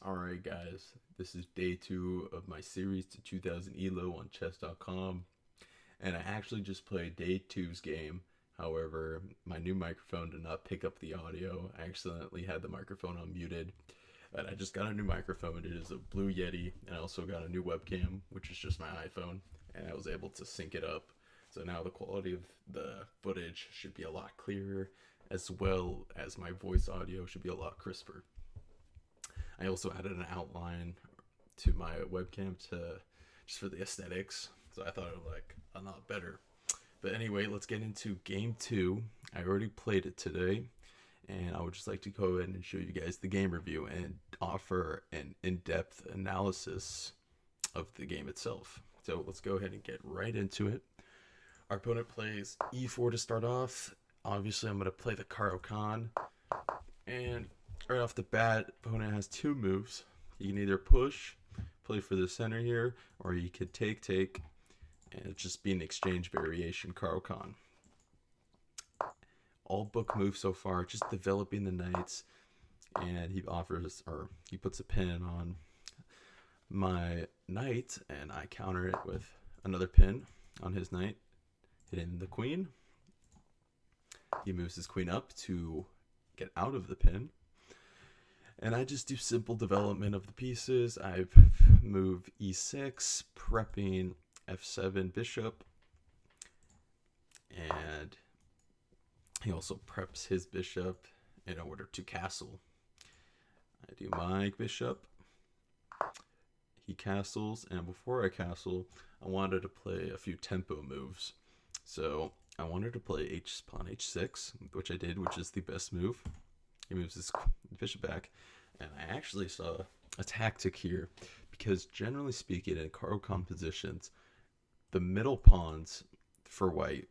Alright guys, this is day 2 of my series to 2000 ELO on chess.com, and I actually just played day two's game. However, my new microphone did not pick up the audio. I accidentally had the microphone unmuted, but I just got a new microphone. It is a Blue Yeti, and I also got a new webcam, which is just my iPhone, and I was able to sync it up. So now the quality of the footage should be a lot clearer, as well as my voice audio should be a lot crisper. I also added an outline to my webcam to just for the aesthetics. So I thought it would like a lot better. But anyway, let's get into game 2. I already played it today, and I would just like to go ahead and show you guys the game review and offer an in-depth analysis of the game itself. So let's go ahead and get right into it. Our opponent plays e4 to start off. Obviously, I'm going to play the Caro-Kann, and right off the bat, opponent has two moves. You can either push, play for the center here, or you could take, and just be an exchange variation Caro-Kann. All book moves so far, just developing the knights, and he puts a pin on my knight, and I counter it with another pin on his knight, hitting the queen. He moves his queen up to get out of the pin. And I just do simple development of the pieces. I've moved e6, prepping f7 bishop. And he also preps his bishop in order to castle. I do my bishop. He castles, and before I castle, I wanted to play a few tempo moves. So I wanted to play pawn h6, which I did, which is the best move. He moves his bishop back, and I actually saw a tactic here, because generally speaking in Caro-Kann positions, the middle pawns for white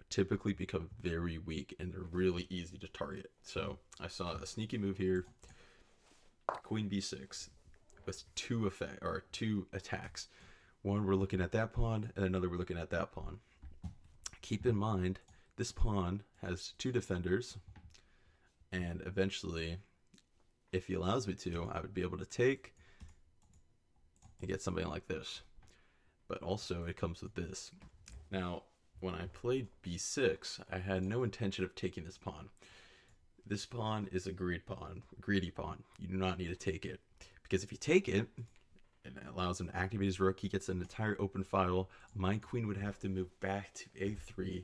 typically become very weak and they're really easy to target. So I saw a sneaky move here, queen b6, with two attacks. One, we're looking at that pawn, and another we're looking at that pawn. Keep in mind, this pawn has two defenders, and eventually, if he allows me to, I would be able to take and get something like this. But also, it comes with this. Now, when I played b6, I had no intention of taking this pawn. This pawn is a greedy pawn. You do not need to take it, because if you take it, and it allows him to activate his rook, he gets an entire open file. My queen would have to move back to a3,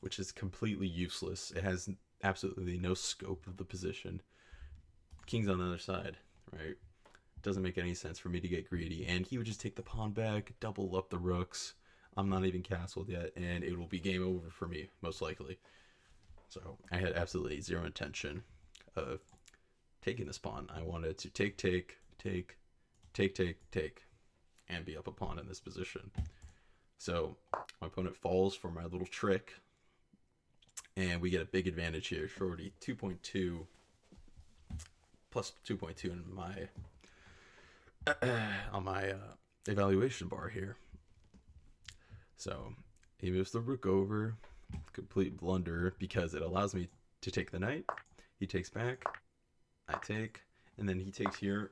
which is completely useless. It has absolutely no scope of the position. King's on the other side, right? Doesn't make any sense for me to get greedy. And he would just take the pawn back, double up the rooks. I'm not even castled yet, and it will be game over for me, most likely. So I had absolutely zero intention of taking this pawn. I wanted to take, and be up a pawn in this position. So my opponent falls for my little trick, and we get a big advantage here. Shorty 2.2 plus 2.2 in my on my evaluation bar here. So he moves the rook over, complete blunder, because it allows me to take the knight. He takes back, I take, and then he takes here.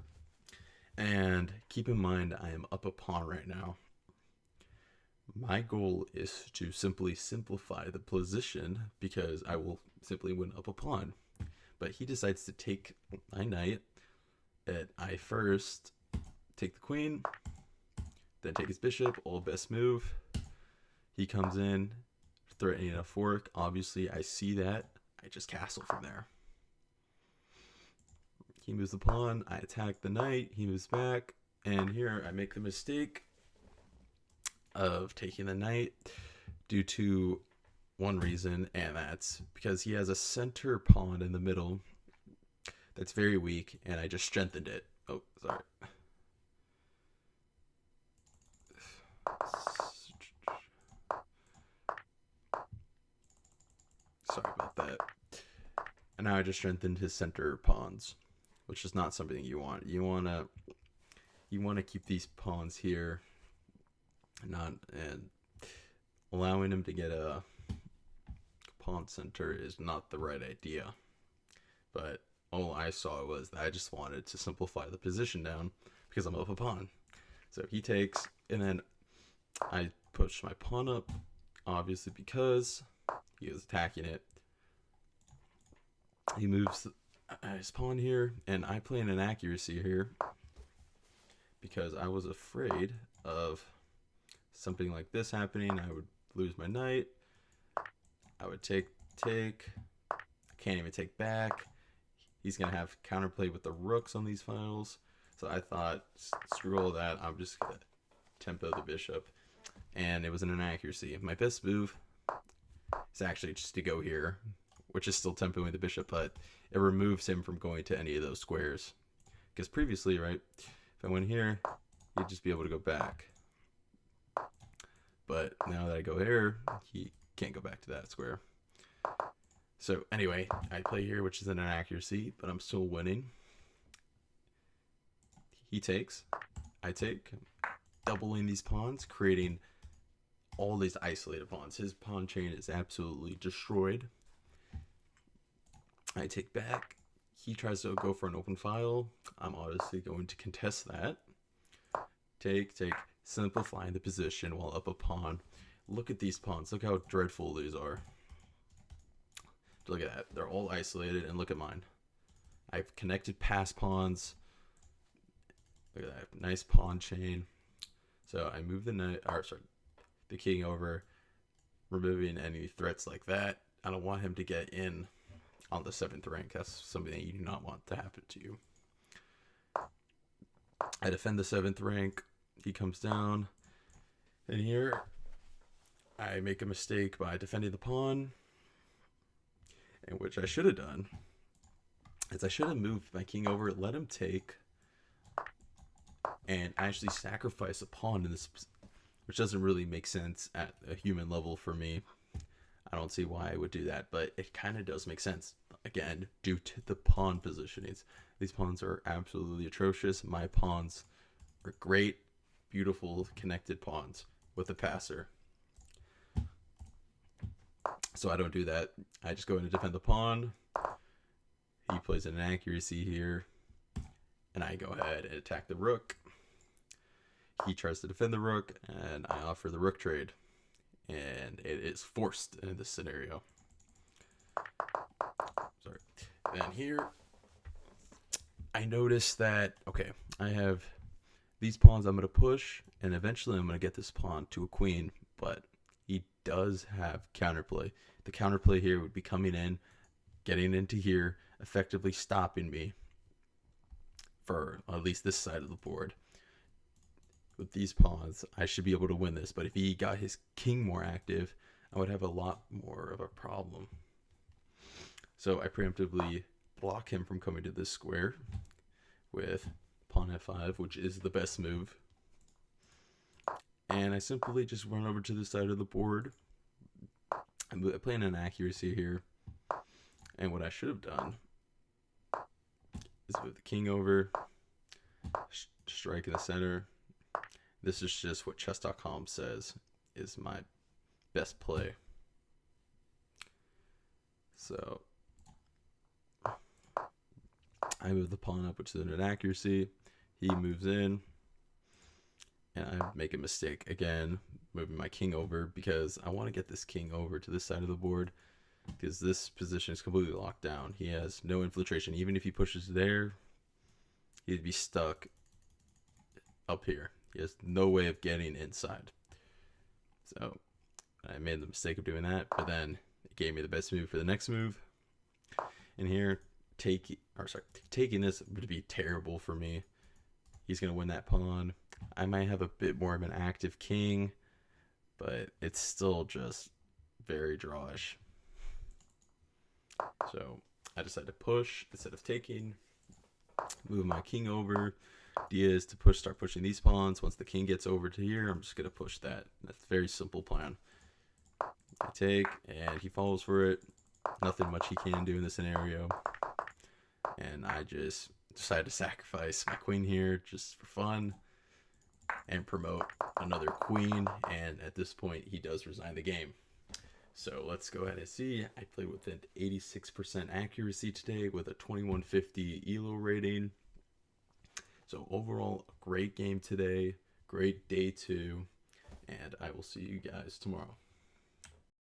And keep in mind, I am up a pawn right now. My goal is to simply simplify the position, because I will simply win up a pawn. But he decides to take my knight, and I first take the queen, then take his bishop, all best move. He comes in, threatening a fork. Obviously, I see that. I just castle from there. He moves the pawn, I attack the knight, he moves back, and here I make the mistake of taking the knight due to one reason, and that's because he has a center pawn in the middle that's very weak, and I just strengthened it. Oh, sorry. Sorry about that. And now I just strengthened his center pawns, which is not something you want. You wanna keep these pawns here, and allowing him to get a pawn center is not the right idea. But all I saw was that I just wanted to simplify the position down because I'm up a pawn. So he takes, and then I push my pawn up, obviously because he is attacking it. He moves his pawn here, and I play an inaccuracy here because I was afraid of something like this happening. I would lose my knight. I would take. I can't even take back. He's going to have counterplay with the rooks on these files. So I thought, screw all that. I'm just going to tempo the bishop. And it was an inaccuracy. My best move is actually just to go here, which is still tempoing the bishop, but it removes him from going to any of those squares. Because previously, right, if I went here, he'd just be able to go back. But now that I go here, he can't go back to that square. So anyway, I play here, which is an inaccuracy, but I'm still winning. He takes, I take, doubling these pawns, creating all these isolated pawns. His pawn chain is absolutely destroyed. I take back. He tries to go for an open file. I'm obviously going to contest that. Take, simplifying the position while up a pawn. Look at these pawns. Look how dreadful these are. Look at that. They're all isolated, and look at mine. I've connected past pawns. Look at that. Nice pawn chain. So I move the king over, removing any threats like that. I don't want him to get in on the 7th rank. That's something that you do not want to happen to you. I defend the 7th rank. He comes down. And here, I make a mistake by defending the pawn. And which I should have done is I should have moved my king over, let him take, and actually sacrifice a pawn in this, which doesn't really make sense at a human level for me. I don't see why I would do that, but it kind of does make sense. Again, due to the pawn positionings. These pawns are absolutely atrocious. My pawns are great, beautiful, connected pawns with a passer. So I don't do that. I just go in to defend the pawn. He plays an inaccuracy here. And I go ahead and attack the rook. He tries to defend the rook, and I offer the rook trade. And it is forced in this scenario. Sorry. Then here, I notice that, okay, I have these pawns I'm going to push, and eventually I'm going to get this pawn to a queen, but he does have counterplay. The counterplay here would be coming in, getting into here, effectively stopping me for at least this side of the board. With these pawns, I should be able to win this, but if he got his king more active, I would have a lot more of a problem. So I preemptively block him from coming to this square with pawn f5, which is the best move. And I simply just run over to the side of the board. I'm playing an accuracy here. And what I should have done is move the king over, strike in the center. This is just what chess.com says is my best play. So I move the pawn up, which is an inaccuracy. He moves in. And I make a mistake again, moving my king over because I want to get this king over to this side of the board because this position is completely locked down. He has no infiltration. Even if he pushes there, he'd be stuck up here. He has no way of getting inside. So I made the mistake of doing that, but then it gave me the best move for the next move. And here, taking this would be terrible for me. He's going to win that pawn. I might have a bit more of an active king, but it's still just very drawish. So I decided to push instead of taking, move my king over. Idea is to start pushing these pawns. Once the king gets over to here, I'm just going to push that. That's a very simple plan. I take, and he falls for it. Nothing much he can do in this scenario. And I just decided to sacrifice my queen here just for fun and promote another queen. And at this point, he does resign the game. So let's go ahead and see. I played with an 86% accuracy today with a 2150 ELO rating. So overall, a great game today. Great day 2. And I will see you guys tomorrow.